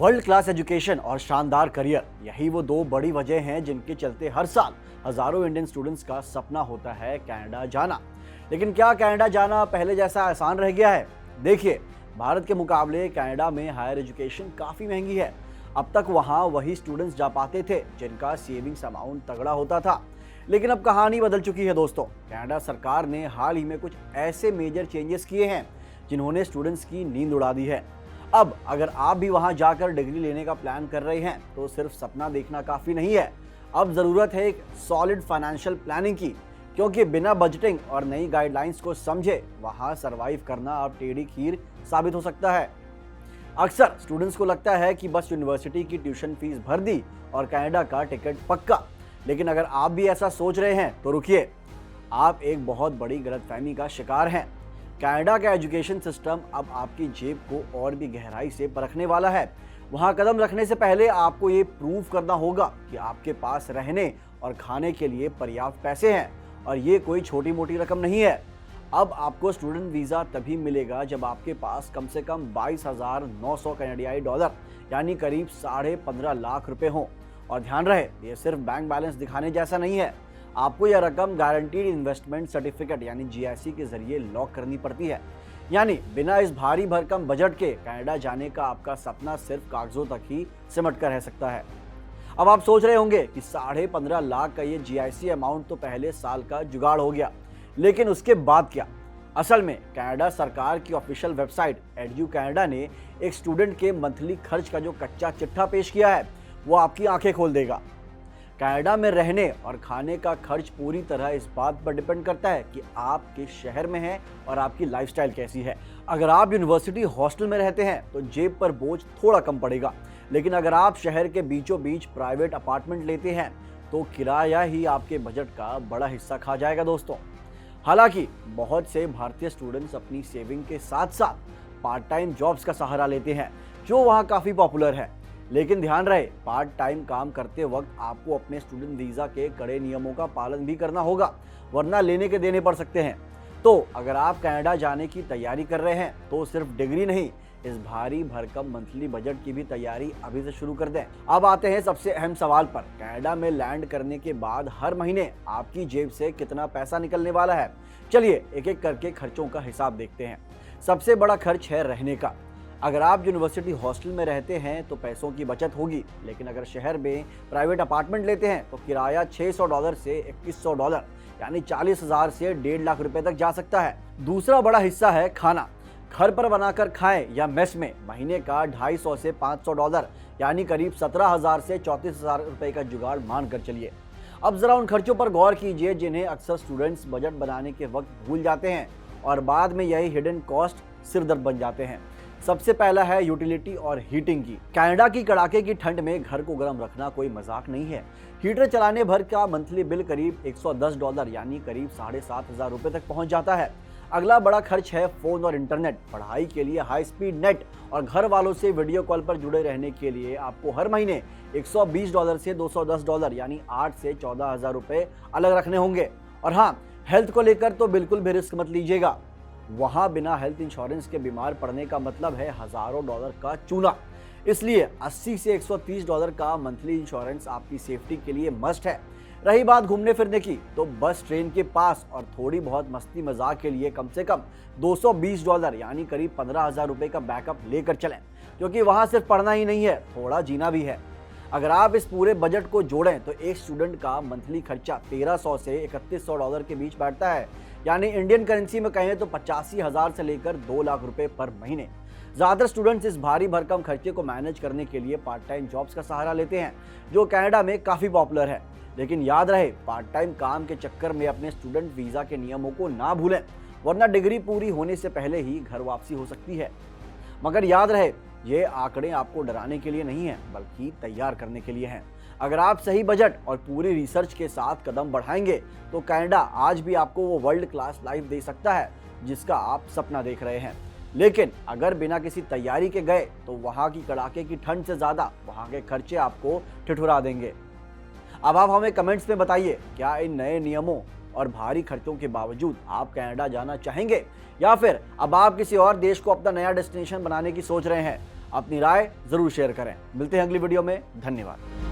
World class education और शानदार career, यही वो दो बड़ी वजह हैं जिनके चलते हर साल हजारों इंडियन स्टूडेंट्स का सपना होता है कनाडा जाना। लेकिन क्या कनाडा जाना पहले जैसा आसान रह गया है? देखिए, भारत के मुकाबले कनाडा में हायर एजुकेशन काफ़ी महंगी है। अब तक वहाँ वही स्टूडेंट्स जा पाते थे जिनका सेविंग्स अमाउंट तगड़ा होता था। लेकिन अब कहानी बदल चुकी है दोस्तों। कनाडा सरकार ने हाल ही में कुछ ऐसे मेजर चेंजेस किए हैं जिन्होंने स्टूडेंट्स की नींद उड़ा दी है। अब अगर आप भी वहां जाकर डिग्री लेने का प्लान कर रहे हैं तो सिर्फ सपना देखना काफ़ी नहीं है। अब ज़रूरत है एक सॉलिड फाइनेंशियल प्लानिंग की, क्योंकि बिना बजटिंग और नई गाइडलाइंस को समझे वहां सरवाइव करना अब टेढ़ी खीर साबित हो सकता है। अक्सर स्टूडेंट्स को लगता है कि बस यूनिवर्सिटी की ट्यूशन फीस भर दी और कनाडा का टिकट पक्का। लेकिन अगर आप भी ऐसा सोच रहे हैं तो रुकिए, आप एक बहुत बड़ी गलतफहमी का शिकार हैं। कनाडा का एजुकेशन सिस्टम अब आपकी जेब को और भी गहराई से परखने वाला है। वहां कदम रखने से पहले आपको ये प्रूव करना होगा कि आपके पास रहने और खाने के लिए पर्याप्त पैसे हैं, और ये कोई छोटी मोटी रकम नहीं है। अब आपको स्टूडेंट वीज़ा तभी मिलेगा जब आपके पास कम से कम 22,900 कनाडियाई डॉलर यानी करीब 15.5 लाख रुपए हों। और ध्यान रहे, ये सिर्फ बैंक बैलेंस दिखाने जैसा नहीं है। आपको यह रकम गारंटीड इन्वेस्टमेंट सर्टिफिकेट यानी GIC के जरिए लॉक करनी पड़ती है। यानी बिना इस भारी भरकम बजट के कनाडा जाने का आपका सपना सिर्फ कागजों तक ही सिमट कर रह सकता है। अब आप सोच रहे होंगे कि 15.5 लाख का ये GIC अमाउंट तो पहले साल का जुगाड़ हो गया, लेकिन उसके बाद क्या? असल में कनाडा सरकार की ऑफिशियल वेबसाइट एडू कनाडा ने एक स्टूडेंट के मंथली खर्च का जो कच्चा चिट्ठा पेश किया है वो आपकी आंखें खोल देगा। कनाडा में रहने और खाने का खर्च पूरी तरह इस बात पर डिपेंड करता है कि आप किस शहर में हैं और आपकी लाइफस्टाइल कैसी है। अगर आप यूनिवर्सिटी हॉस्टल में रहते हैं तो जेब पर बोझ थोड़ा कम पड़ेगा, लेकिन अगर आप शहर के बीचों बीच प्राइवेट अपार्टमेंट लेते हैं तो किराया ही आपके बजट का बड़ा हिस्सा खा जाएगा दोस्तों। हालांकि बहुत से भारतीय स्टूडेंट्स अपनी सेविंग के साथ साथ पार्ट टाइम जॉब्स का सहारा लेते हैं, जो वहाँ काफ़ी पॉपुलर है। लेकिन ध्यान रहे, पार्ट टाइम काम करते वक्त आपको अपने स्टूडेंट वीज़ा के कड़े नियमों का पालन भी करना होगा, वरना लेने के देने पड़ सकते हैं। तो अगर आप कनाडा जाने की तैयारी कर रहे हैं तो सिर्फ डिग्री नहीं, इस भारी भरकम मंथली बजट की भी तैयारी अभी से शुरू कर दें। अब आते हैं सबसे अहम सवाल पर। कनाडा में लैंड करने के बाद हर महीने आपकी जेब से कितना पैसा निकलने वाला है? चलिए एक एक करके खर्चों का हिसाब देखते हैं। सबसे बड़ा खर्च है रहने का। अगर आप यूनिवर्सिटी हॉस्टल में रहते हैं तो पैसों की बचत होगी, लेकिन अगर शहर में प्राइवेट अपार्टमेंट लेते हैं तो किराया $600 से $2100 यानी 40,000 से 1.5 लाख रुपए तक जा सकता है। दूसरा बड़ा हिस्सा है खाना। घर पर बनाकर खाएं या मेस में महीने का $250 से $500 यानी करीब 17,000 से 34,000 रुपए का जुगाड़ मान कर चलिए। अब जरा उन खर्चों पर गौर कीजिए जिन्हें अक्सर स्टूडेंट्स बजट बनाने के वक्त भूल जाते हैं और बाद में यही हिडन कॉस्ट सिरदर्द बन जाते हैं। सबसे पहला है यूटिलिटी और हीटिंग की। कनाडा की कड़ाके की ठंड में घर को गर्म रखना कोई मजाक नहीं है। हीटर चलाने भर का मंथली बिल करीब $110 यानी करीब 7,500 रुपए तक पहुंच जाता है। अगला बड़ा खर्च है फोन और इंटरनेट। पढ़ाई के लिए हाई स्पीड नेट और घर वालों से वीडियो कॉल पर जुड़े रहने के लिए आपको हर महीने $120 से $210 यानी 8 से 14,000 रुपए अलग रखने होंगे। और हाँ, हेल्थ को लेकर तो बिल्कुल भी रिस्क मत लीजिएगा। वहाँ बिना हेल्थ इंश्योरेंस के बीमार पड़ने का मतलब है हजारों डॉलर का चूना। इसलिए 80 से $130 का मंथली इंश्योरेंस आपकी सेफ्टी के लिए मस्ट है। रही बात घूमने फिरने की, तो बस ट्रेन के पास और थोड़ी बहुत मस्ती मजाक के लिए कम से कम $220 यानी करीब 15,000 रुपए का बैकअप लेकर चलें, क्योंकि वहाँ सिर्फ पढ़ना ही नहीं है, थोड़ा जीना भी है। अगर आप इस पूरे बजट को जोड़ें तो एक स्टूडेंट का मंथली खर्चा $1,300 से $3,100 के बीच बैठता है, यानी इंडियन करेंसी में कहें तो 85,000 से लेकर 2 लाख रुपए पर महीने। ज़्यादातर स्टूडेंट्स इस भारी भरकम खर्चे को मैनेज करने के लिए पार्ट टाइम जॉब्स का सहारा लेते हैं, जो कनाडा में काफ़ी पॉपुलर है। लेकिन याद रहे, पार्ट टाइम काम के चक्कर में अपने स्टूडेंट वीज़ा के नियमों को ना भूलें, वरना डिग्री पूरी होने से पहले ही घर वापसी हो सकती है। मगर याद रहे, ये आंकड़े आपको डराने के लिए नहीं हैं, बल्कि तैयार करने के लिए हैं। अगर आप सही बजट और पूरी रिसर्च के साथ कदम बढ़ाएंगे तो कनाडा आज भी आपको वो वर्ल्ड क्लास लाइफ दे सकता है जिसका आप सपना देख रहे हैं। लेकिन अगर बिना किसी तैयारी के गए तो वहाँ की कड़ाके की ठंड से ज़्यादा वहाँ के खर्चे आपको ठिठुरा देंगे। अब आप हमें कमेंट्स में बताइए, क्या इन नए नियमों और भारी खर्चों के बावजूद आप कनाडा जाना चाहेंगे, या फिर अब आप किसी और देश को अपना नया डेस्टिनेशन बनाने की सोच रहे हैं? अपनी राय जरूर शेयर करें। मिलते हैं अगली वीडियो में। धन्यवाद।